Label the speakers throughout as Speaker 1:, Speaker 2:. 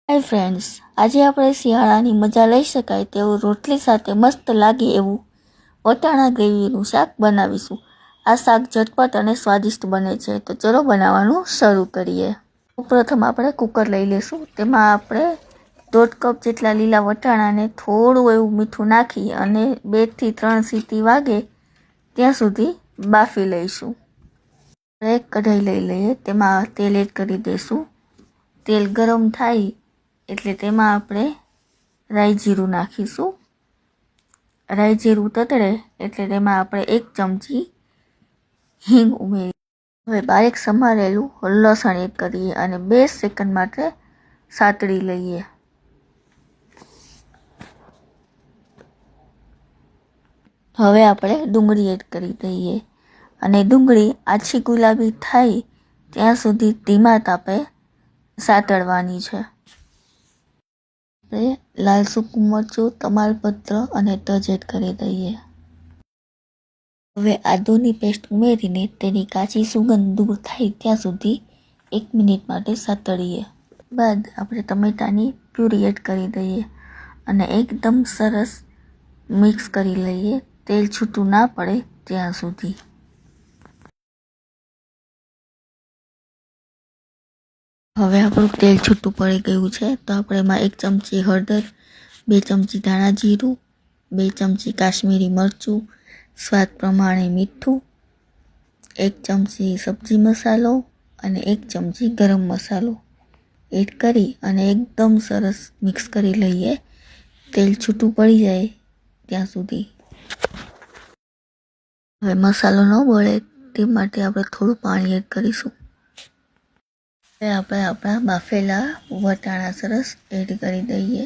Speaker 1: Hi friends, આજે આપણે શિયાળાની મજા લઈ શકાય તેવું રોટલી સાથે મસ્ત લાગે એવું વટાણા ગ્રેવીનું શાક બનાવીશું. આ શાક ઝટપટ અને સ્વાદિષ્ટ બને છે, તો ચલો બનાવવાનું શરૂ કરીએ. પ્રથમ આપણે કુકર લઈ લઈશું. તેમાં આપણે 1.5 કપ જેટલા લીલા વટાણાને થોડું એવું મીઠું નાખી અને 2 થી 3 સીટી વાગે ત્યાં સુધી બાફી લઈશું. એક કઢાઈ લઈ લઈએ, તેમાં તેલ એડ કરી દઈશું. તેલ ગરમ થાય એટલે તેમાં આપણે રાઈ જીરું નાખીશું. રાઈ જીરું તતડે એટલે તેમાં આપણે 1 ચમચી હિંગ ઉમેરી હવે બારીક સમારેલું લસણ એડ કરીએ અને 2 સેકન્ડ માટે સાતળી લઈએ. હવે આપણે ડુંગળી એડ કરી દઈએ અને ડુંગળી આછી ગુલાબી થાય ત્યાં સુધી ધીમા તાપે સાતળવાની છે. આપણે લાલ સૂકું મરચું, તમાલપત્ર અને તજ એડ કરી દઈએ. હવે આદુની પેસ્ટ ઉમેરીને તેની કાચી સુગંધ દૂર થાય ત્યાં સુધી 1 મિનિટ માટે સાતળીએ. બાદ આપણે ટમેટાની પ્યુરી એડ કરી દઈએ અને એકદમ સરસ મિક્સ કરી લઈએ, તેલ છૂટું ના પડે ત્યાં સુધી. હવે આપણું તેલ છૂટું પડી ગયું છે, તો આપણે એમાં 1 ચમચી હળદર, 2 ચમચી ધાણા જીરું, 2 ચમચી કાશ્મીરી મરચું, સ્વાદ પ્રમાણે મીઠું, 1 ચમચી સબ્જી મસાલો અને 1 ચમચી ગરમ મસાલો એડ કરી અને એકદમ સરસ મિક્સ કરી લઈએ, તેલ છૂટું પડી જાય ત્યાં સુધી. હવે મસાલો ન બળે તે માટે આપણે થોડું પાણી એડ કરીશું. હવે આપણે આપણા બાફેલા વટાણા સરસ એડ કરી દઈએ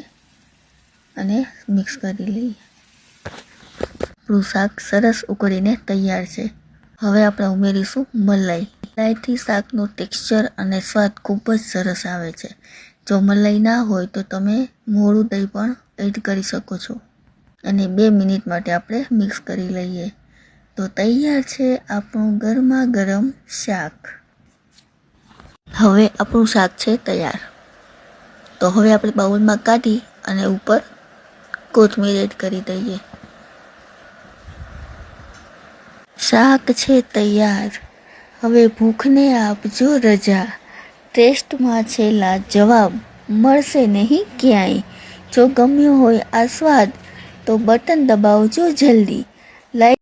Speaker 1: અને મિક્સ કરી લઈએ. આપણું શાક સરસ ઉકળીને તૈયાર છે. હવે આપણે ઉમેરીશું મલાઈ. મલાઈથી શાકનું ટેક્સચર અને સ્વાદ ખૂબ જ સરસ આવે છે. જો મલાઈ ના હોય તો તમે મોળું દહીં પણ એડ કરી શકો છો અને 2 મિનિટ માટે આપણે મિક્સ કરી લઈએ. તો તૈયાર છે આપણું ગરમા ગરમ શાક. હવે આપણું શાક છે તૈયાર. તો હવે આપણે બાઉલમાં કાઢી અને ઉપર કોથમીર એડ કરી દઈએ. શાક છે તૈયાર. હવે ભૂખને આપજો રજા. ટેસ્ટમાં છે લાજવાબ, મળશે નહીં ક્યાંય. જો ગમ્યો હોય આ સ્વાદ તો બટન દબાવજો જલ્દી. લાઈક